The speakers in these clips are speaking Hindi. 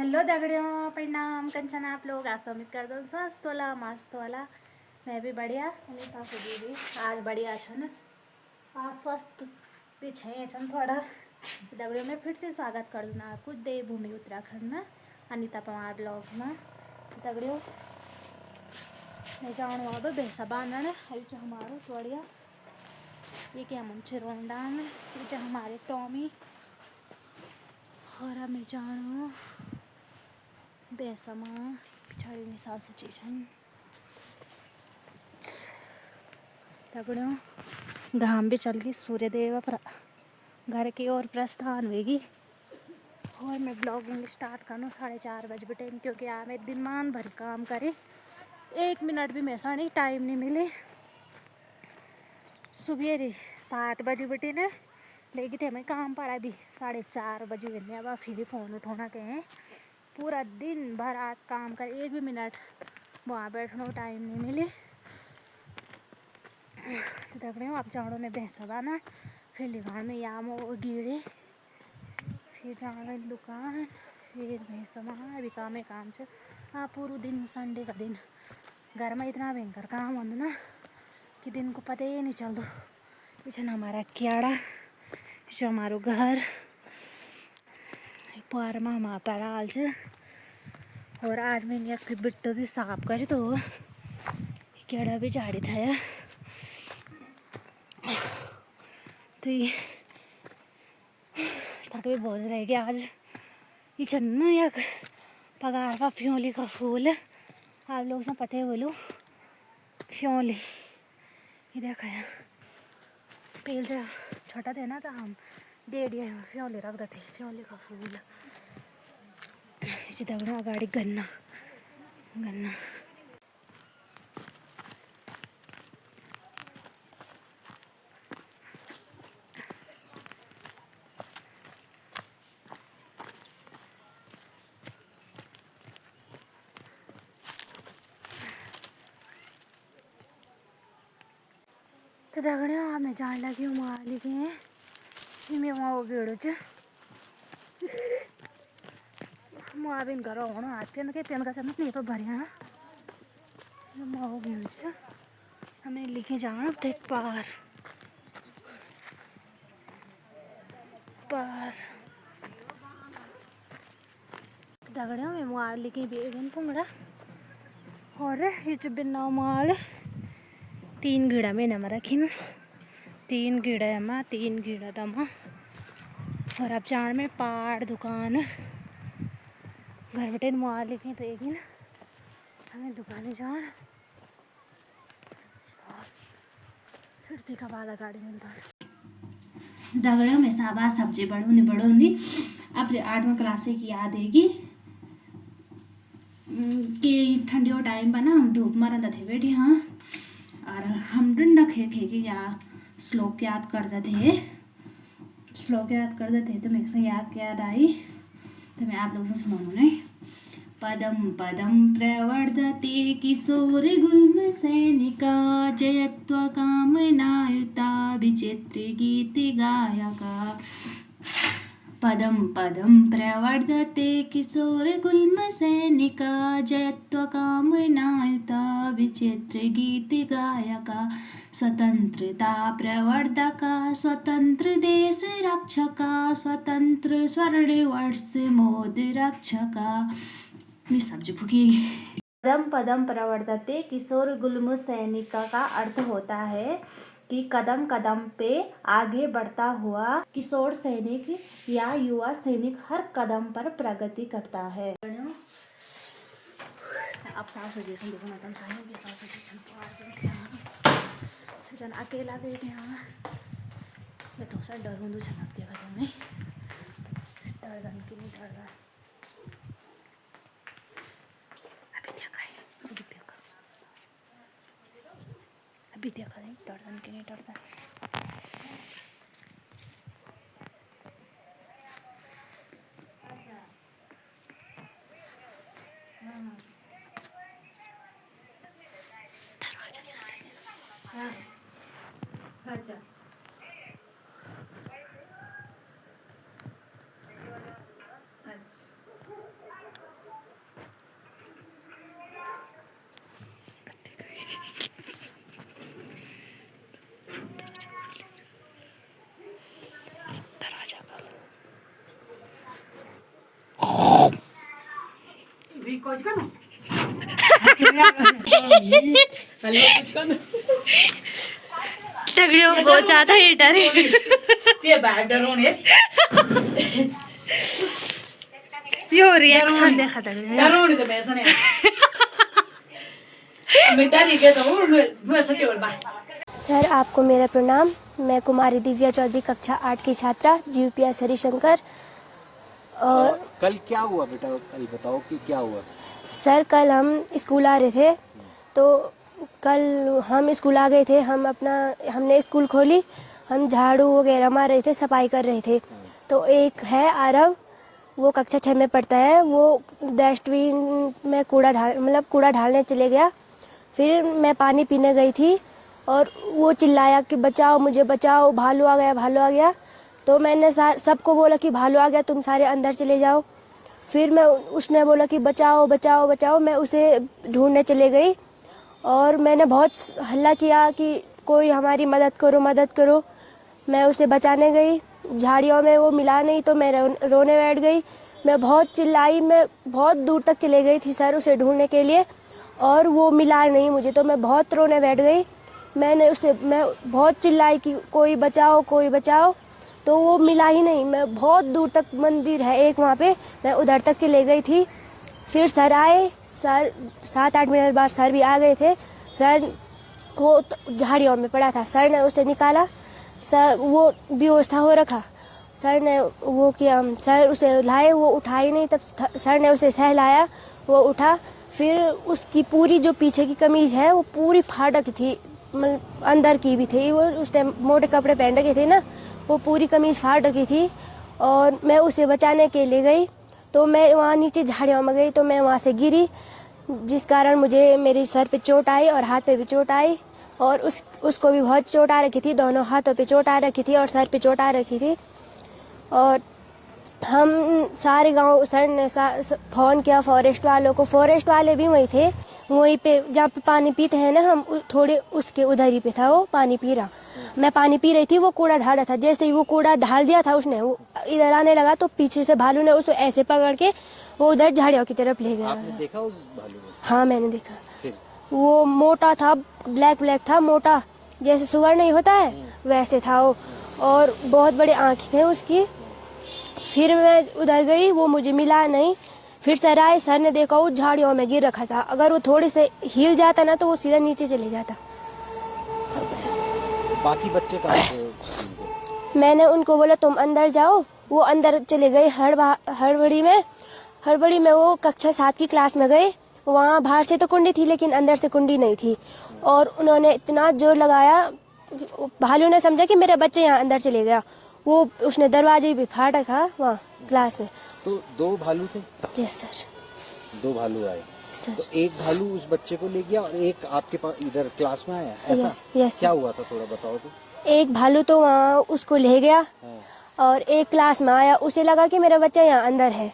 हेलो दगड़ियों, प्रणाम। कंचन आप लोग आज उम्मीद कर दो स्वस्थ वाला मस्त वाला। मैं भी बढ़िया। सासू जी भी आज बढ़िया छन। आज स्वस्थ भी छे छन थोड़ा। दगड़ियों में फिर से स्वागत कर दूँ आपको देवभूमि उत्तराखंड में अनीता पवार ब्लॉग में। दगड़ियों मैं जाऊँ अब भैंसा बांधने अभी हमारो थोड़िया ये क्या हम चिरोंडान ये हमारे टॉमी और मैं जाऊँ बेसमा पिछाड़ी सासू जी छन। दगड़ियों घाम भी चल गई, सूर्यदेव घर की ओर प्रस्थान होगी और मैं ब्लॉगिंग स्टार्ट करूँ 4:30 बजे बटे, क्योंकि आज मैं दिन मान भर काम करे 1 मिनट भी मैसा नहीं टाइम नहीं मिले। सुबह 7 बजे बटे ने लेगी थे मैं काम पर, अभी 4:30 बजे में अब फिर फ़ोन उठाना के हैं। पूरा दिन भर आज काम कर 1 भी मिनट वहाँ बैठने टाइम नहीं मिले। तो दगड़ियों आप जाड़ों ने भैंसा बाना फिर लिगान में याम गीड़े फिर जाना दुकान फिर भैंसा वहाँ अभी काम से हाँ पूरा दिन संडे का दिन घर में इतना भयंकर काम होता ना कि दिन को पता ही नहीं चलता। पीछे हमारा क्याड़ा जो हमारो घर पार में हमारा पराल छ और आज मैंने एक बिट्टो भी साफ करे तो क्याड़ा भी झाड़ी था। तो ये थक भी बहुत रहेगी आज। ये छन एक पगार का फ्योली का फूल आप लोग से पता है बोलो फ्योली ये देखा है पहले जो छोटा थे ना तो हम डेढ़ फ्योली रख देते फ्योली का फूल। इसी दगड़ों अगाड़ी गन्ना गन्ना तो दगड़ियों मैं जान लगी हूँ वहाँ लिखे हैं मैं वहाँ वो भेड़ो च वहाँ भी घर होना आज पेन का चमक नहीं पर भरिया वो भेड़ च हमें लिखे जाना थे पार पार। तो दगड़ियों मैं वहाँ लिखे बेगन पुंगड़ा और ये जो बिना माल 3 गिड़ा में नम रखी 3 गिड़ा एमा 3 गिड़ा दमा और अब जान में पाड़ दुकान घर बटे मुआ लिखे रहेगी हमें दुकानें जान और फिर देखा बाद गाड़ी मिलता दगड़ियों में साबा सब्जी बढ़ूंगी अब 8वीं क्लास की याद है कि ठंडियों टाइम पर ना हम धूप में रहते थे बैठे हाँ और हम डंडा खे के या श्लोक याद करते थे तो मेरे से याद आई तो मैं आप लोगों से सुनाऊँ नहीं। पदम पदम प्रवर्धते किशोर गुल्म सैनिका जयत्व कामनायुता विचित्र गीत गायका। पदम पदम प्रवर्धते किशोर गुल्म सैनिका जयत्व कामनायुता विचित्र गीत गायका। स्वतंत्रता प्रवर्धका स्वतंत्र देश रक्षका स्वतंत्र स्वर्ण वर्ष मोद रक्षका। मैं सब्जी फूकी। पदम पदम प्रवर्धते किशोर गुल्म सैनिका का अर्थ होता है कि कदम कदम पे आगे बढ़ता हुआ किशोर सैनिक या युवा सैनिक हर कदम पर प्रगति करता है। अब सासू जी से देखो तुम चाहिए भी सासू जी जन अकेला बैठे हाँ मैं तो सा डर हूँ छन अब देखा तुम्हें डर दन की नहीं डर अभी देखा नहीं डर दन की नहीं डरता। दरवाजा चल हाँ अच्छा तगड़ियों बहुत ज्यादा ही डर यो रिएक्शन देखा सर आपको मेरा प्रणाम। मैं कुमारी दिव्या चौधरी कक्षा 8 की छात्रा GUPS हरिशंकर। और कल क्या हुआ बेटा, कल बताओ कि क्या हुआ। सर कल हम स्कूल आ रहे थे, तो कल हम स्कूल आ गए थे। हमने स्कूल खोली, हम झाड़ू वगैरह मार रहे थे, सफाई कर रहे थे। तो एक है आरव, वो कक्षा 6 में पढ़ता है, वो डस्टबिन में कूड़ा ढालने चले गया। फिर मैं पानी पीने गई थी और वो चिल्लाया कि बचाओ मुझे, बचाओ, भालू आ गया, भालू आ गया। तो मैंने सबको बोला कि भालू आ गया, तुम सारे अंदर चले जाओ। फिर उसने बोला कि बचाओ बचाओ बचाओ। मैं उसे ढूंढने चले गई और मैंने बहुत हल्ला किया कि कोई हमारी मदद करो, मदद करो। मैं उसे बचाने गई, झाड़ियों में वो मिला नहीं, तो मैं रोने बैठ गई। मैं बहुत चिल्लाई, मैं बहुत दूर तक चले गई थी सर उसे ढूंढने के लिए, और वो मिला नहीं मुझे, तो मैं बहुत रोने बैठ गई। मैं बहुत चिल्लाई कि कोई बचाओ, कोई बचाओ, तो वो मिला ही नहीं। मैं बहुत दूर तक, मंदिर है एक वहाँ पे, मैं उधर तक चले गई थी। फिर सर आए, सर 7-8 मिनट बाद सर भी आ गए थे। सर वो झाड़ियों में पड़ा था, सर ने उसे निकाला। सर वो बेहोश था हो रखा, सर ने वो किया, सर उसे लाए, वो उठा ही नहीं। तब सर ने उसे सहलाया, वो उठा। फिर उसकी पूरी जो पीछे की कमीज है वो पूरी फाटक थी, मतलब अंदर की भी थी, वो उस टाइम मोटे कपड़े पहन रखे थे ना, वो पूरी कमीज फाट रखी थी। और मैं उसे बचाने के लिए गई, तो मैं वहाँ नीचे झाड़ियों में गई, तो मैं वहाँ से गिरी, जिस कारण मुझे मेरे सर पे चोट आई और हाथ पे भी चोट आई। और उसको भी बहुत चोट आ रखी थी, दोनों हाथों पे चोट आ रखी थी और सर पे चोट आ रखी थी। और हम सारे गांव, सर ने फ़ोन किया फॉरेस्ट वालों को। फॉरेस्ट वाले भी वहीं थे, वहीं पे जहाँ पे पानी पीते हैं ना हम, थोड़े उसके उधर ही पे था वो पानी पी रहा। मैं पानी पी रही थी, वो कूड़ा ढाल रहा था। जैसे ही वो कूड़ा ढाल दिया था उसने, वो इधर आने लगा, तो पीछे से भालू ने उसको ऐसे पकड़ के वो उधर झाड़ियों की तरफ ले गया। आपने देखा उस भालू को? हाँ मैंने देखा। वो मोटा था, ब्लैक था, मोटा, जैसे सुअर नहीं होता है वैसे था वो, और बहुत बड़े आँखें थे उसकी। फिर मैं उधर गई, वो मुझे मिला नहीं। फिर सर आए, सर ने देखा वो झाड़ियों में गिर रखा था। अगर वो थोड़े से हिल जाता ना तो वो सीधा नीचे चले जाता। बाकी बच्चे कहाँ थे? मैंने उनको बोला तुम अंदर जाओ, वो अंदर चले गए। हड़बड़ी में वो कक्षा 7 की क्लास में गए। वहाँ बाहर से तो कुंडी थी लेकिन अंदर से कुंडी नहीं थी, और उन्होंने इतना जोर लगाया, भालू ने समझा कि मेरे बच्चे यहाँ अंदर चले गया। वो उसने दरवाजे भी फाड़ रखा वहाँ क्लास में। तो 2 भालू थे? Yes sir. 2 भालू आए सर। तो एक भालू उस बच्चे को ले गया और एक आपके पास इधर क्लास में आया, ऐसा? यस। क्या हुआ था थोड़ा बताओ तो। एक भालू तो वहाँ उसको ले गया और एक क्लास में आया, उसे लगा कि मेरा बच्चा यहाँ अंदर है।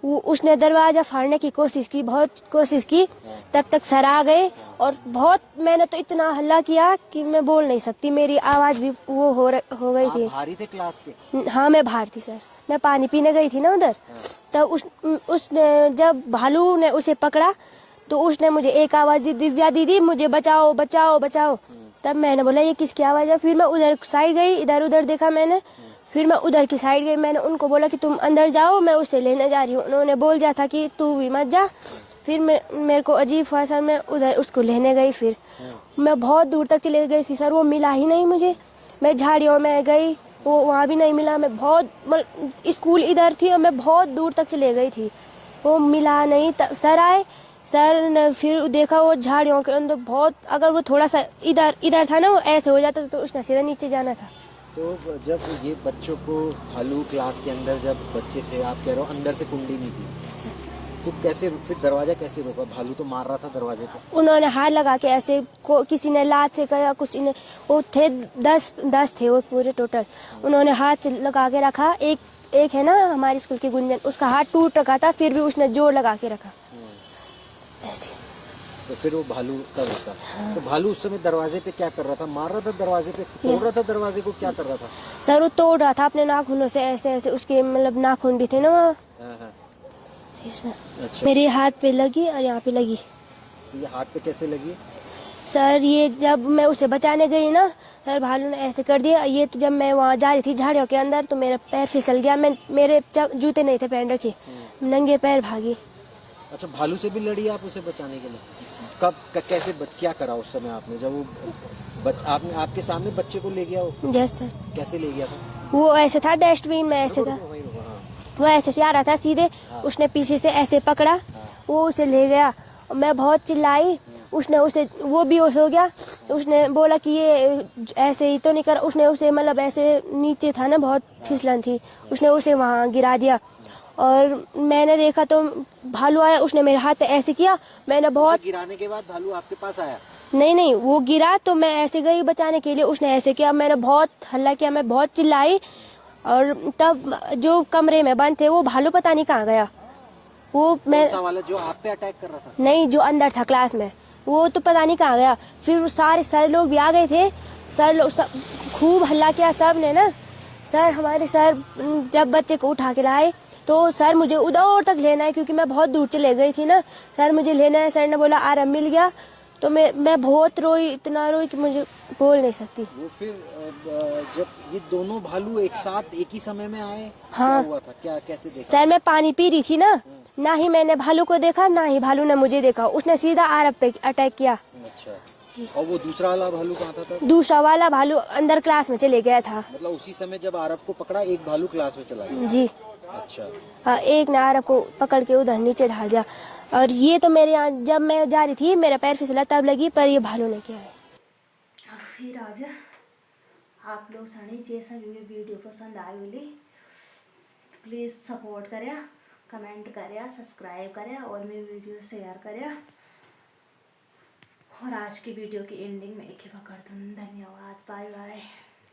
वो उसने दरवाजा फाड़ने की कोशिश की, बहुत कोशिश की। तब तक सर आ गए और बहुत, मैंने तो इतना हल्ला किया कि मैं बोल नहीं सकती, मेरी आवाज भी वो हो गई थी। आप बाहर ही थे क्लास के? हाँ मैं बाहर थी सर, मैं पानी पीने गई थी ना उधर। तब उसने जब भालू ने उसे पकड़ा तो उसने मुझे एक आवाज दी, दिव्या दीदी मुझे बचाओ बचाओ बचाओ। तब मैंने बोला ये किसकी आवाज है। फिर मैं उधर साइड गई, इधर उधर देखा मैंने। फिर मैं उधर की साइड गई, मैंने उनको बोला कि तुम अंदर जाओ, मैं उसे लेने जा रही हूँ। उन्होंने बोल दिया था कि तू भी मत जा। फिर मेरे को अजीब हुआ सर, मैं उधर उसको लेने गई। फिर मैं बहुत दूर तक चले गई थी सर, वो मिला ही नहीं मुझे। मैं झाड़ियों में गई, वो वहाँ भी नहीं मिला। मैं बहुत, स्कूल इधर थी और मैं बहुत दूर तक चले गई थी, वो मिला नहीं। तब सर आए, सर ने फिर देखा वो झाड़ियों के अंदर बहुत, अगर वो थोड़ा सा इधर था ना, वो ऐसे हो जाता तो उसने सीधा नीचे जाना था। तो जब ये बच्चों को भालू क्लास के अंदर, जब बच्चे थे, आप कह रहे हो अंदर से कुंडी नहीं थी, तो कैसे फिर दरवाजा कैसे रोका? भालू तो मार रहा था दरवाजे को। उन्होंने हाथ लगा के ऐसे, किसी ने लात से करा, कुछ ने, वो थे 10 थे वो पूरे टोटल। उन्होंने हाथ लगा के रखा। एक है ना हमारे स्कूल की गुंजन, उसका हाथ टूट रखा था, फिर भी उसने जोर लगा के रखा ऐसे। तो फिर वो भालू तब रुका। तो भालू उस समय दरवाजे पे क्या कर रहा था? मार रहा था दरवाजे पे, तोड़ रहा था दरवाजे को, क्या कर रहा था? सर वो तोड़ रहा था अपने नाखूनों से, ऐसे ऐसे उसके मतलब नाखून भी थे ना वहाँ, लगी सर। अच्छा, मेरे हाथ पे लगी और यहाँ पे लगी। तो ये हाथ पे कैसे लगी? सर ये जब मैं उसे बचाने गई ना सर, भालू ने ऐसे कर दिया। ये तो जब मैं वहाँ जा रही थी झाड़ियों के अंदर तो मेरा पैर फिसल गया। मेरे जूते नहीं थे पहन रखे, नंगे पैर भागी। अच्छा, भालू से भी लड़ी आप उसे बचाने के लिए? सर कैसे क्या करा उस समय आपने जब वो आपने आपके सामने बच्चे को ले गया वो? Yes sir. कैसे ले गया था? वो ऐसे था डस्टबिन में, ऐसे रुको, था रुको, वहीं रुको, हाँ। वो, ऐसे से आ रहा था सीधे। हाँ। उसने पीछे से ऐसे पकड़ा, हाँ। वो उसे ले गया। मैं बहुत चिल्लाई, उसने उसे, वो बेहोश हो गया। तो उसने बोला कि ये ऐसे ही तो नहीं कर। उसने उसे मतलब ऐसे नीचे था ना, बहुत फिसलन थी, उसने उसे वहाँ गिरा दिया। और मैंने देखा तो भालू आया, उसने मेरे हाथ पे ऐसे किया। मैंने बहुत, उसे गिराने के बाद भालू आपके पास आया? नहीं वो गिरा तो मैं ऐसे गई बचाने के लिए, उसने ऐसे किया। मैंने बहुत हल्ला किया, मैं बहुत चिल्लाई। और तब जो कमरे में बंद थे वो भालू पता नहीं कहाँ गया। वो मैं, कौन सा वाला जो आप पे अटैक कर रहा था? नहीं जो अंदर था क्लास में, वो तो पता नहीं कहाँ गया। फिर वो सारे सर लोग भी आ गए थे। सर लोग सब खूब हल्ला किया सब ने ना। सर हमारे सर जब बच्चे को उठा के लाए तो सर मुझे उधर तक लेना है, क्योंकि मैं बहुत दूर चले गई थी ना। सर मुझे लेना है। सर ने बोला आराम मिल गया। तो मैं बहुत रोई, इतना रोई कि मुझे बोल नहीं सकती। वो फिर जब ये दोनों भालू एक साथ एक ही समय में आए, हाँ। क्या हुआ था? क्या कैसे देखा? सर मैं पानी पी रही थी ना ही मैंने भालू को देखा, ना ही भालू ने मुझे देखा। उसने सीधा आरब पे अटैक किया। अच्छा, और वो दूसरा वाला भालू कहाँ था तब? दूसरा वाला भालू अंदर क्लास में चले गया था। मतलब उसी समय जब आरब को पकड़ा एक भालू क्लास में चला गया? जी अच्छा, हाँ, एक ने आरब को पकड़ के उधर नीचे ढाल दिया। और ये तो मेरे यहाँ जब मैं जा रही थी मेरा पैर फिसला तब लगी, पर ये भालू ने किया है। फिर आज आप लोग सणी जे सभी वीडियो पसंद आई होली प्लीज़ सपोर्ट करें, कमेंट करें, सब्सक्राइब करें और मेरी वीडियो शेयर करें। और आज की वीडियो की एंडिंग में एक ही पकड़ दूँ। धन्यवाद, बाय बाय।